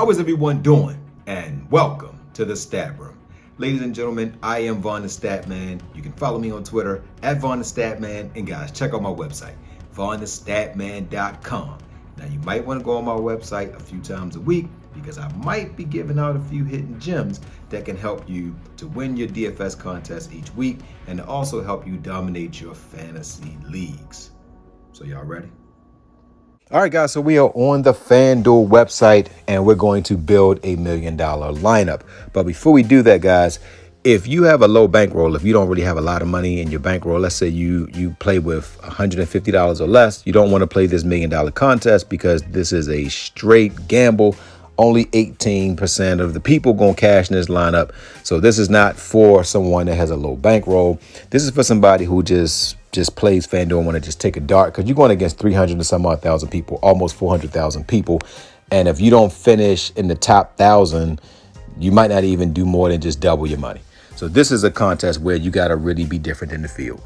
How is everyone doing? And welcome to the Stat Room. Ladies and gentlemen, I am VonnTheStatman. You can follow me on Twitter at VonnTheStatman. And guys, check out my website, VonnTheStatman.com. Now, you might want to go on my website a few times a week because I might be giving out a few hidden gems that can help you to win your DFS contest each week and to also help you dominate your fantasy leagues. So y'all ready? All right, guys, so we are on the Fanduel website and we're going to build a $1 million lineup. But before we do that, guys, if you have a low bankroll, if you don't really have a lot of money in your bankroll, let's say you play with $150 or less, you don't want to play this $1 million contest because this is a straight gamble. Only 18% of the people going to cash in this lineup. So this is not for someone that has a low bankroll. This is for somebody who just plays FanDuel and want to just take a dart, because you're going against 300 and some odd thousand people, almost 400,000 people. And if you don't finish in the top 1,000, you might not even do more than just double your money. So this is a contest where you got to really be different in the field.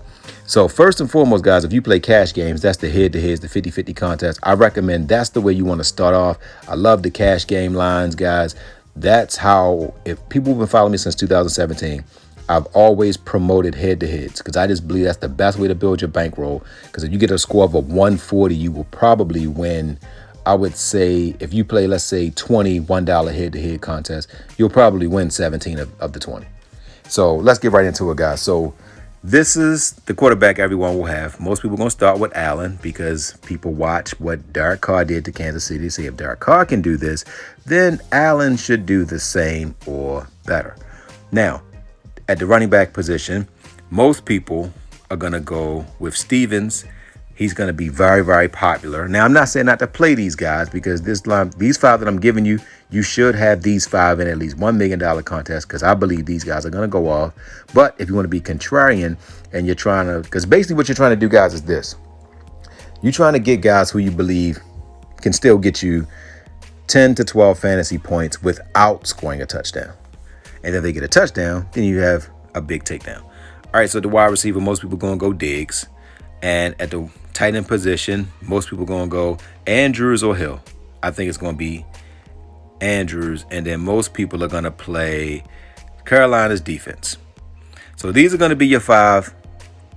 So first and foremost, guys, if you play cash games, that's the head-to-heads, the 50-50 contest. I recommend that's the way you want to start off. I love the cash game lines, guys. That's how, if people have been following me since 2017, I've always promoted head-to-heads because I just believe that's the best way to build your bankroll. Because if you get a score of a 140, you will probably win. I would say if you play, let's say, 20 $1 head-to-head contests, you'll probably win 17 of the 20. So let's get right into it, guys. So this is the quarterback everyone will have. Most people are going to start with Allen because people watch what Derek Carr did to Kansas City. See, if Derek Carr can do this, then Allen should do the same or better. Now, at the running back position, most people are going to go with Stevens. He's going to be very, very popular. Now, I'm not saying not to play these guys because these five that I'm giving you, you should have these five in at least $1 million contest because I believe these guys are going to go off. But if you want to be contrarian and you're trying to, because basically what you're trying to do, guys, is this. You're trying to get guys who you believe can still get you 10 to 12 fantasy points without scoring a touchdown. And if they get a touchdown, then you have a big takedown. All right, so the wide receiver, most people are going to go Diggs. And at the tight end position, most people are going to go Andrews or Hill. I think it's going to be Andrews. And then most people are going to play Carolina's defense. So these are going to be your five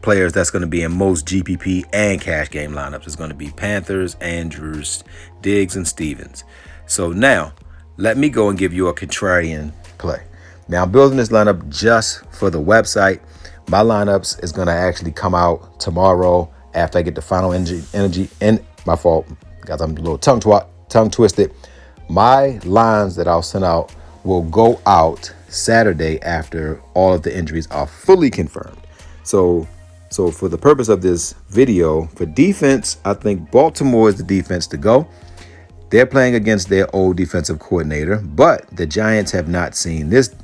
players that's going to be in most GPP and cash game lineups. It's going to be Panthers, Andrews, Diggs, and Stevens. So now, let me go and give you a contrarian play. Now, I'm building this lineup just for the website. My lineups is going to actually come out tomorrow after I get the final energy. And my fault, guys, I'm a little tongue twisted. My lines that I'll send out will go out Saturday after all of the injuries are fully confirmed. So for the purpose of this video, for defense, I think Baltimore is the defense to go. They're playing against their old defensive coordinator, but the Giants have not seen this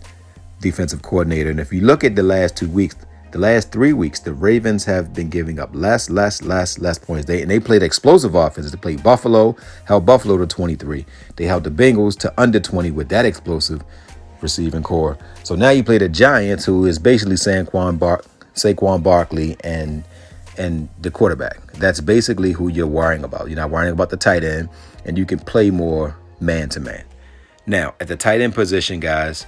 defensive coordinator. And if you look at the last 2 weeks, the last 3 weeks, the Ravens have been giving up less points. They played explosive offenses. They played Buffalo, held Buffalo to 23. They held the Bengals to under 20 with that explosive receiving core. So now you play the Giants, who is basically Saquon Barkley and the quarterback. That's basically who you're worrying about. You're not worrying about the tight end, and you can play more man-to-man. Now, at the tight end position, guys,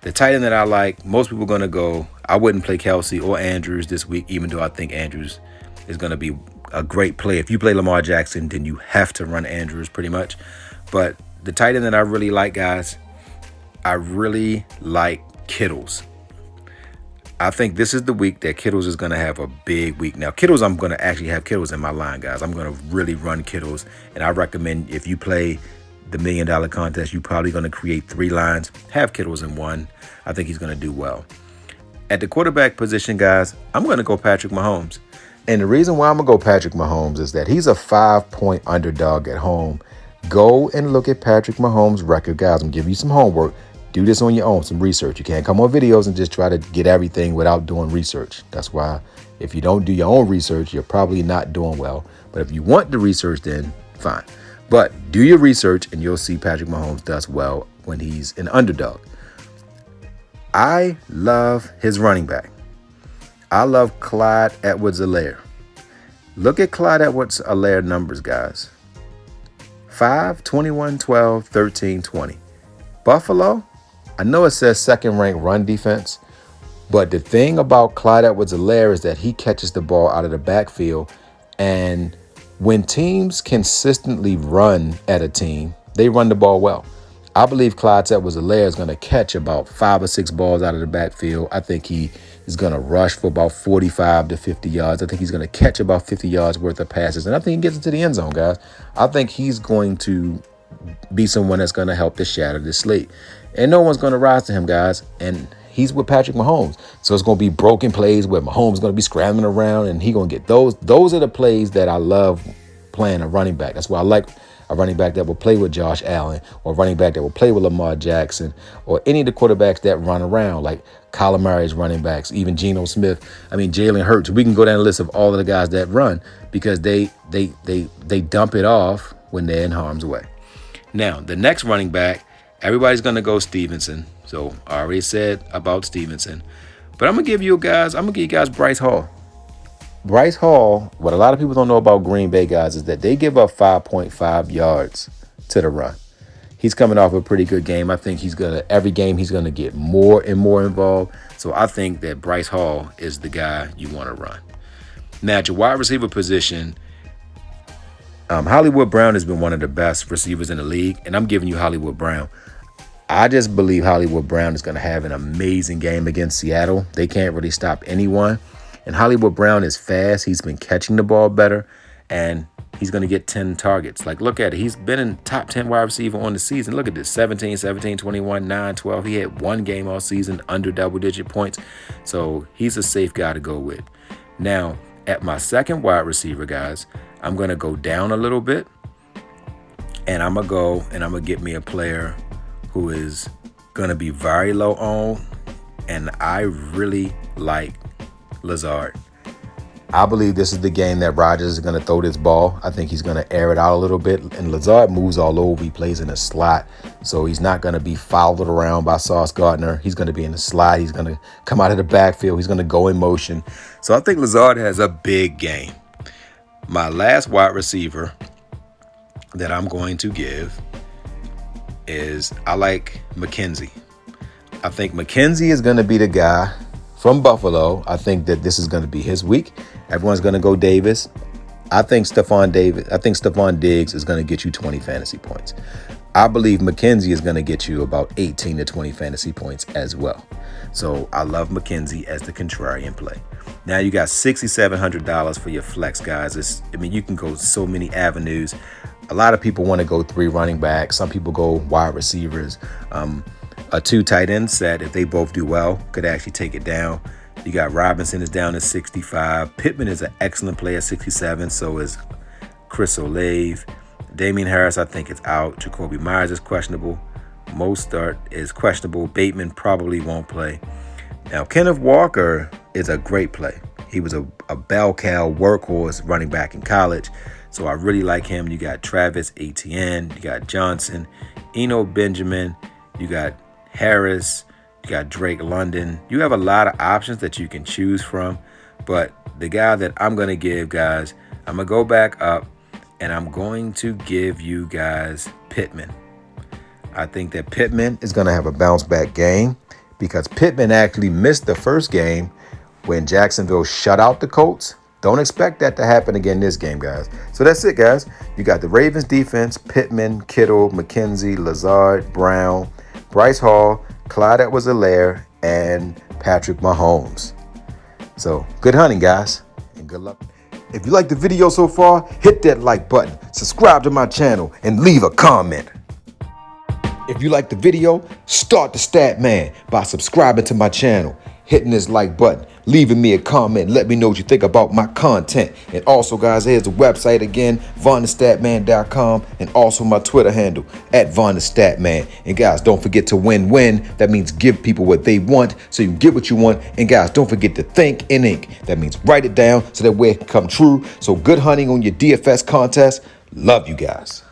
the tight end that I like, most people are going to go, I wouldn't play Kelsey or Andrews this week, even though I think Andrews is going to be a great play. If you play Lamar Jackson, then you have to run Andrews pretty much. But the tight end that I really like, guys, I really like Kittles. I think this is the week that Kittles is going to have a big week. Now, Kittles, I'm going to actually have Kittles in my line, guys. I'm going to really run Kittles. And I recommend if you play the $1 million contest, you're probably going to create 3 lines, have Kittles in one. I think he's going to do well. At the quarterback position, guys, I'm going to go Patrick Mahomes. And the reason why I'm going to go Patrick Mahomes is that he's a 5-point underdog at home. Go and look at Patrick Mahomes' record, guys. I'm giving you some homework. Do this on your own, some research. You can't come on videos and just try to get everything without doing research. That's why if you don't do your own research, you're probably not doing well. But if you want the research, then fine. But do your research and you'll see Patrick Mahomes does well when he's an underdog. I love his running back. I love Clyde Edwards-Helaire. Look at Clyde Edwards-Helaire numbers, guys. 5, 21, 12, 13, 20. Buffalo, I know it says second-ranked run defense, but the thing about Clyde Edwards-Helaire is that he catches the ball out of the backfield, and when teams consistently run at a team, they run the ball well. I believe Clyde Edwards-Helaire is going to catch about 5 or 6 balls out of the backfield. I think he is going to rush for about 45 to 50 yards. I think he's going to catch about 50 yards worth of passes, and I think he gets into the end zone, guys. I think he's going to be someone that's going to help to shatter the slate. And no one's going to rise to him, guys. And he's with Patrick Mahomes. So it's going to be broken plays where Mahomes is going to be scrambling around, and he's going to get those. Those are the plays that I love playing a running back. That's why I like a running back that will play with Josh Allen, or a running back that will play with Lamar Jackson, or any of the quarterbacks that run around, like Kyler Murray's running backs, even Geno Smith. I mean, Jalen Hurts. We can go down the list of all of the guys that run, because they dump it off when they're in harm's way. Now, the next running back, everybody's going to go Stevenson. So I already said about Stevenson. But I'm going to give you guys Bryce Hall. Bryce Hall, what a lot of people don't know about Green Bay, guys, is that they give up 5.5 yards to the run. He's coming off a pretty good game. I think every game he's going to get more and more involved. So I think that Bryce Hall is the guy you want to run. Now, at your wide receiver position, Hollywood Brown has been one of the best receivers in the league, and I'm giving you Hollywood Brown. I just believe Hollywood Brown is going to have an amazing game against Seattle. They can't really stop anyone. And Hollywood Brown is fast. He's been catching the ball better, and he's going to get 10 targets. Like, look at it. He's been in top 10 wide receiver on the season. Look at this, 17, 21, 9, 12. He had one game all season under double-digit points. So he's a safe guy to go with. Now, at my second wide receiver, guys, I'm going to go down a little bit, and I'm going to get me a player who is going to be very low on, and I really like Lazard. I believe this is the game that Rodgers is going to throw this ball. I think he's going to air it out a little bit, and Lazard moves all over. He plays in a slot, so he's not going to be fouled around by Sauce Gardner. He's going to be in the slot. He's going to come out of the backfield. He's going to go in motion. So I think Lazard has a big game. My last wide receiver that I'm going to give is I like McKenzie. I think McKenzie is going to be the guy from Buffalo. I think that this is going to be his week. Everyone's going to go Davis. I think Stephon Diggs is going to get you 20 fantasy points. I believe McKenzie is going to get you about 18 to 20 fantasy points as well. So I love McKenzie as the contrarian play. Now you got $6,700 for your flex, guys. You can go so many avenues. A lot of people want to go 3 running backs. Some people go wide receivers. A 2 tight end set, if they both do well, could actually take it down. You got Robinson is down to 65. Pittman is an excellent player at 67. So is Chris Olave. Damian Harris, I think, is out. Jacoby Myers is questionable. Mostert is questionable. Bateman probably won't play. Now, Kenneth Walker is a great play. He was a bell cow workhorse running back in college. So I really like him. You got Travis Etienne. You got Johnson. Eno Benjamin. You got Harris. You got Drake London. You have a lot of options that you can choose from. But the guy that I'm going to give, guys, I'm going to go back up, and I'm going to give you guys Pittman. I think that Pittman is going to have a bounce back game, because Pittman actually missed the first game when Jacksonville shut out the Colts. Don't expect that to happen again this game, guys. So that's it, guys. You got the Ravens defense: Pittman, Kittle, McKenzie, Lazard, Brown, Bryce Hall, Clyde Edwards-Helaire, and Patrick Mahomes. So good hunting, guys, and good luck. If you like the video so far, hit that like button, subscribe to my channel, and leave a comment. If you like the video, start the Statman by subscribing to my channel, hitting this like button, leaving me a comment, let me know what you think about my content. And also, guys, here's the website again, VonnTheStatman.com, and also my Twitter handle, @VonnTheStatman. And guys, don't forget to win-win. That means give people what they want so you can get what you want. And guys, don't forget to think in ink. That means write it down so that way it can come true. So good hunting on your DFS contest. Love you guys.